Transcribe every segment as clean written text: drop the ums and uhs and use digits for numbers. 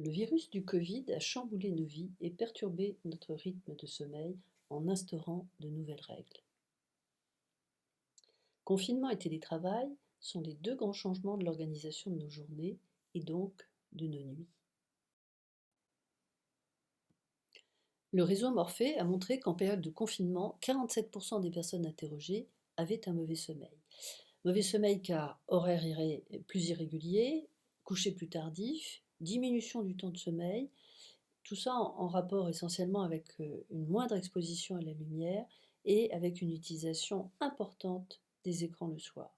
Le virus du Covid a chamboulé nos vies et perturbé notre rythme de sommeil en instaurant de nouvelles règles. Confinement et télétravail sont les deux grands changements de l'organisation de nos journées et donc de nos nuits. Le réseau Morphée a montré qu'en période de confinement, 47% des personnes interrogées avaient un mauvais sommeil. Mauvais sommeil car horaire plus irrégulier, coucher plus tardif, diminution du temps de sommeil, tout ça en rapport essentiellement avec une moindre exposition à la lumière et avec une utilisation importante des écrans le soir.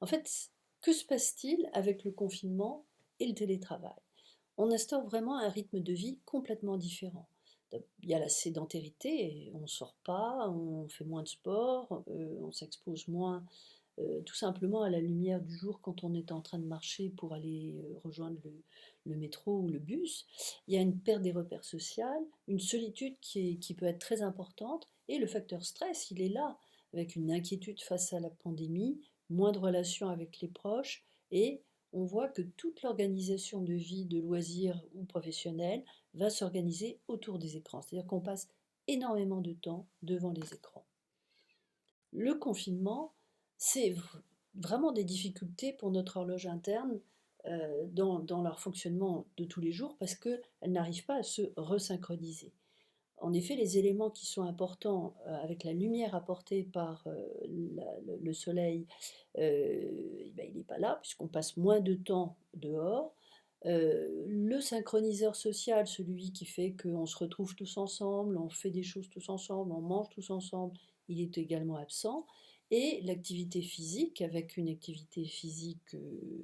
En fait, que se passe-t-il avec le confinement et le télétravail? On instaure vraiment un rythme de vie complètement différent. Il y a la sédentarité, on ne sort pas, on fait moins de sport, on s'expose moins tout simplement à la lumière du jour quand on est en train de marcher pour aller rejoindre le métro ou le bus. Il y a une perte des repères sociaux, une solitude qui peut être très importante, et le facteur stress, il est là, avec une inquiétude face à la pandémie, moins de relations avec les proches, et on voit que toute l'organisation de vie, de loisirs ou professionnels, va s'organiser autour des écrans. C'est-à-dire qu'on passe énormément de temps devant les écrans. Le confinement, c'est vraiment des difficultés pour notre horloge interne dans leur fonctionnement de tous les jours parce qu'elle n'arrive pas à se resynchroniser. En effet, les éléments qui sont importants avec la lumière apportée par le soleil, ben, il n'est pas là puisqu'on passe moins de temps dehors. Le synchroniseur social, celui qui fait qu'on se retrouve tous ensemble, on fait des choses tous ensemble, on mange tous ensemble, il est également absent. Et l'activité physique, avec une activité physique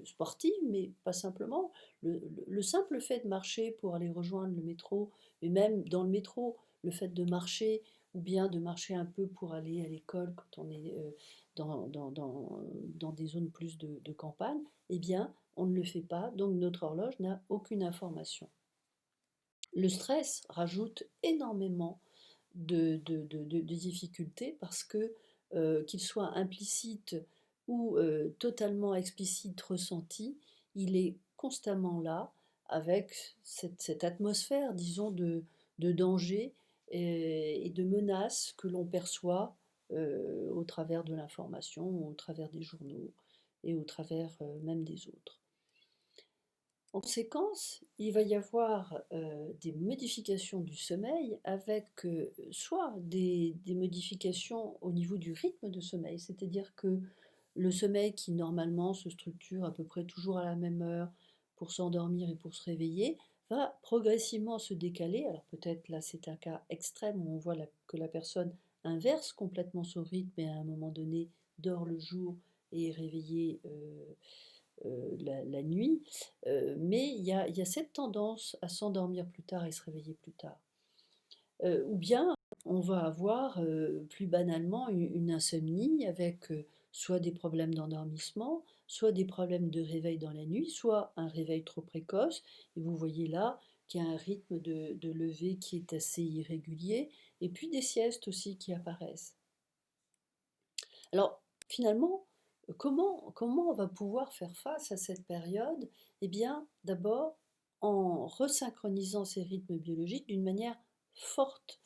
sportive, mais pas simplement. Le simple fait de marcher pour aller rejoindre le métro, et même dans le métro, le fait de marcher, ou bien de marcher un peu pour aller à l'école quand on est dans des zones plus de campagne, eh bien, on ne le fait pas, donc notre horloge n'a aucune information. Le stress rajoute énormément de difficultés parce que, qu'il soit implicite ou totalement explicite ressenti, il est constamment là avec cette atmosphère, disons, de danger et de menace que l'on perçoit au travers de l'information, au travers des journaux et au travers même des autres. En conséquence, il va y avoir des modifications du sommeil avec soit des modifications au niveau du rythme de sommeil, c'est-à-dire que le sommeil qui normalement se structure à peu près toujours à la même heure pour s'endormir et pour se réveiller, va progressivement se décaler. Alors peut-être là c'est un cas extrême où on voit que la personne inverse complètement son rythme et à un moment donné dort le jour et est réveillée la nuit, mais il y a cette tendance à s'endormir plus tard et se réveiller plus tard. Ou bien on va avoir plus banalement une insomnie avec soit des problèmes d'endormissement, soit des problèmes de réveil dans la nuit, soit un réveil trop précoce. Et vous voyez là qu'il y a un rythme de lever qui est assez irrégulier, et puis des siestes aussi qui apparaissent. Alors, finalement, comment on va pouvoir faire face à cette période? Eh bien, d'abord, en resynchronisant ces rythmes biologiques d'une manière forte.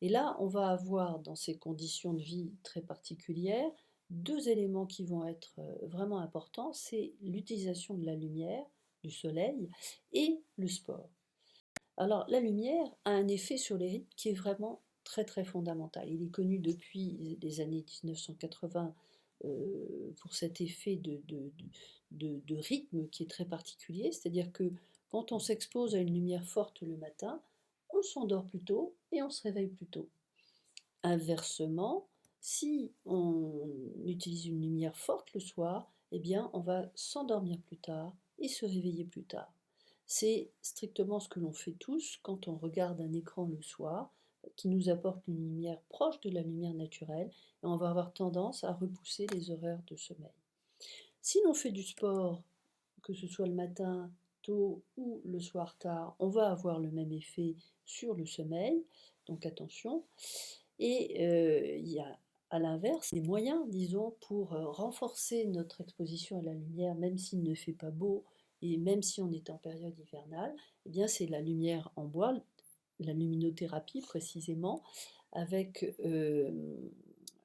Et là, on va avoir, dans ces conditions de vie très particulières, deux éléments qui vont être vraiment importants, c'est l'utilisation de la lumière, du soleil, et le sport. Alors, la lumière a un effet sur les rythmes qui est vraiment très très fondamental. Il est connu depuis les années 1980 pour cet effet de rythme qui est très particulier, c'est-à-dire que quand on s'expose à une lumière forte le matin, on s'endort plus tôt et on se réveille plus tôt. Inversement, si on utilise une lumière forte le soir, eh bien on va s'endormir plus tard et se réveiller plus tard. C'est strictement ce que l'on fait tous quand on regarde un écran le soir qui nous apporte une lumière proche de la lumière naturelle, et on va avoir tendance à repousser les horaires de sommeil. Si l'on fait du sport, que ce soit le matin tôt ou le soir tard, on va avoir le même effet sur le sommeil, donc attention. Et il y a à l'inverse des moyens, disons, pour renforcer notre exposition à la lumière, même s'il ne fait pas beau et même si on est en période hivernale, eh bien c'est la lumière en bois, la luminothérapie précisément, avec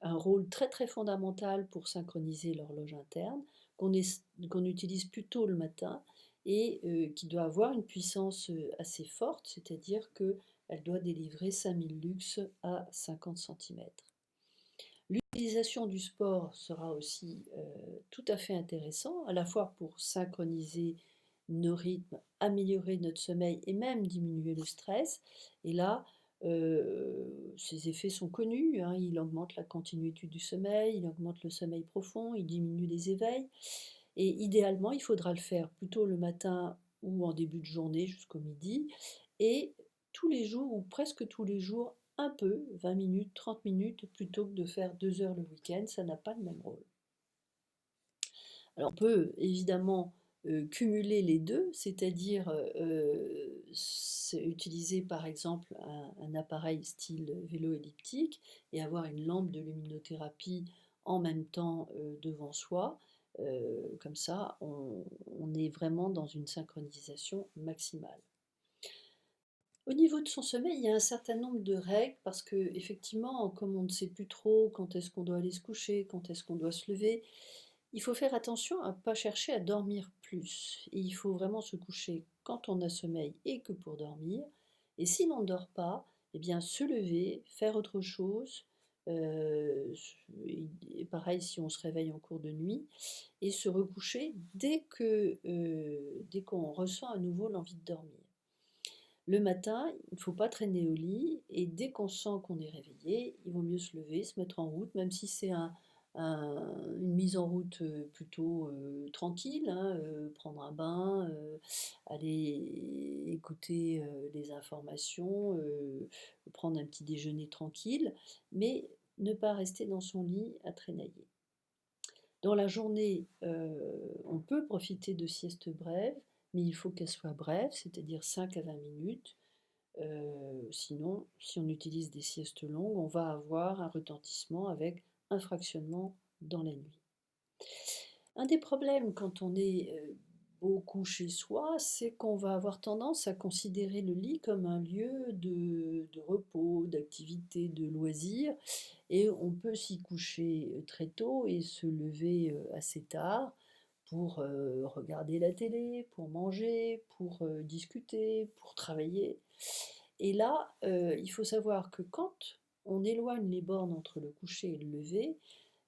un rôle très très fondamental pour synchroniser l'horloge interne, qu'on utilise plutôt le matin et qui doit avoir une puissance assez forte, c'est-à-dire qu'elle doit délivrer 5000 lux à 50 centimètres. L'utilisation du sport sera aussi tout à fait intéressant, à la fois pour synchroniser nos rythmes, améliorer notre sommeil et même diminuer le stress. Et là, ces effets sont connus, hein. Il augmente la continuité du sommeil, il augmente le sommeil profond, il diminue les éveils. Et idéalement, il faudra le faire plutôt le matin ou en début de journée jusqu'au midi, et tous les jours ou presque tous les jours, un peu, 20 minutes, 30 minutes, plutôt que de faire 2 heures le week-end, ça n'a pas le même rôle. Alors on peut évidemment cumuler les deux, c'est-à-dire utiliser par exemple un appareil style vélo elliptique et avoir une lampe de luminothérapie en même temps devant soi. Comme ça, on est vraiment dans une synchronisation maximale. Au niveau de son sommeil, il y a un certain nombre de règles parce que effectivement, comme on ne sait plus trop quand est-ce qu'on doit aller se coucher, quand est-ce qu'on doit se lever, il faut faire attention à ne pas chercher à dormir plus. Et il faut vraiment se coucher quand on a sommeil et que pour dormir. Et si l'on ne dort pas, eh bien se lever, faire autre chose. euh, et pareil si on se réveille en cours de nuit et se recoucher dès qu'on ressent à nouveau l'envie de dormir. Le matin, il ne faut pas traîner au lit et dès qu'on sent qu'on est réveillé, il vaut mieux se lever, se mettre en route, même si c'est une mise en route plutôt tranquille, hein, prendre un bain, aller écouter les informations, prendre un petit déjeuner tranquille, mais ne pas rester dans son lit à traînailler. Dans la journée, on peut profiter de siestes brèves, mais il faut qu'elles soient brèves, c'est-à-dire 5 à 20 minutes. Sinon, si on utilise des siestes longues, on va avoir un retentissement avec un fractionnement dans la nuit. Un des problèmes quand on est beaucoup chez soi, c'est qu'on va avoir tendance à considérer le lit comme un lieu de repos, d'activité, de loisir, et on peut s'y coucher très tôt et se lever assez tard pour regarder la télé, pour manger, pour discuter, pour travailler. Et là, il faut savoir que quand on éloigne les bornes entre le coucher et le lever,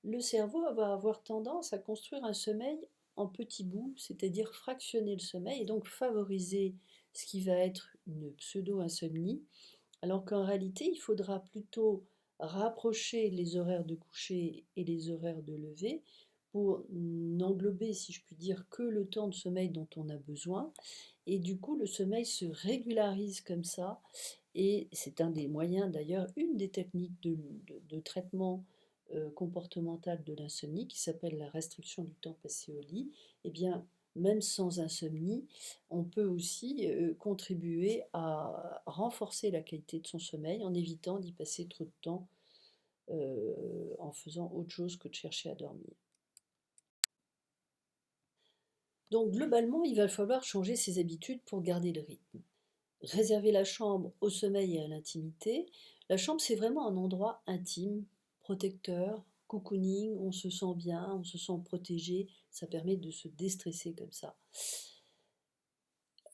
le cerveau va avoir tendance à construire un sommeil en petits bouts, c'est-à-dire fractionner le sommeil et donc favoriser ce qui va être une pseudo-insomnie, alors qu'en réalité, il faudra plutôt rapprocher les horaires de coucher et les horaires de lever pour n'englober, si je puis dire, que le temps de sommeil dont on a besoin. Et du coup, le sommeil se régularise comme ça. Et c'est un des moyens, d'ailleurs, une des techniques de traitement comportemental de l'insomnie qui s'appelle la restriction du temps passé au lit. Eh bien, même sans insomnie, on peut aussi contribuer à renforcer la qualité de son sommeil en évitant d'y passer trop de temps en faisant autre chose que de chercher à dormir. Donc globalement, il va falloir changer ses habitudes pour garder le rythme. Réserver la chambre au sommeil et à l'intimité. La chambre, c'est vraiment un endroit intime, protecteur, cocooning, on se sent bien, on se sent protégé, ça permet de se déstresser comme ça.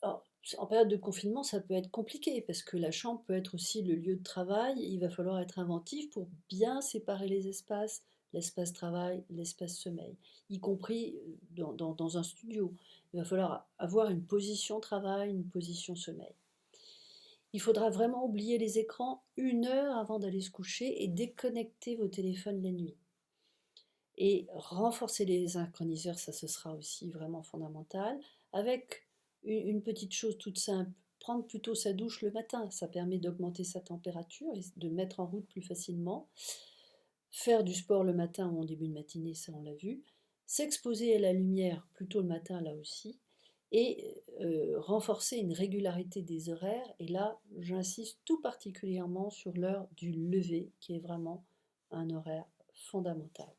Alors, en période de confinement, ça peut être compliqué parce que la chambre peut être aussi le lieu de travail. Il va falloir être inventif pour bien séparer les espaces, l'espace travail, l'espace sommeil, y compris dans un studio. Il va falloir avoir une position travail, une position sommeil. Il faudra vraiment oublier les écrans 1 heure avant d'aller se coucher et déconnecter vos téléphones la nuit. Et renforcer les synchroniseurs, ça ce sera aussi vraiment fondamental, avec une petite chose toute simple, prendre plutôt sa douche le matin, ça permet d'augmenter sa température et de mettre en route plus facilement. Faire du sport le matin ou en début de matinée, ça on l'a vu. S'exposer à la lumière plutôt le matin là aussi. Et renforcer une régularité des horaires. Et là, j'insiste tout particulièrement sur l'heure du lever, qui est vraiment un horaire fondamental.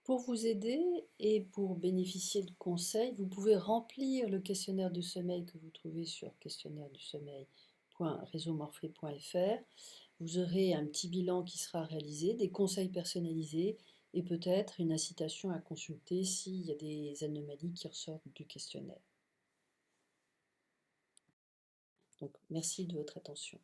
Pour vous aider et pour bénéficier de conseils, vous pouvez remplir le questionnaire du sommeil que vous trouvez sur questionnaire-du-sommeil.réseaumorphée.fr. Vous aurez un petit bilan qui sera réalisé, des conseils personnalisés et peut-être une incitation à consulter s'il y a des anomalies qui ressortent du questionnaire. Donc, merci de votre attention.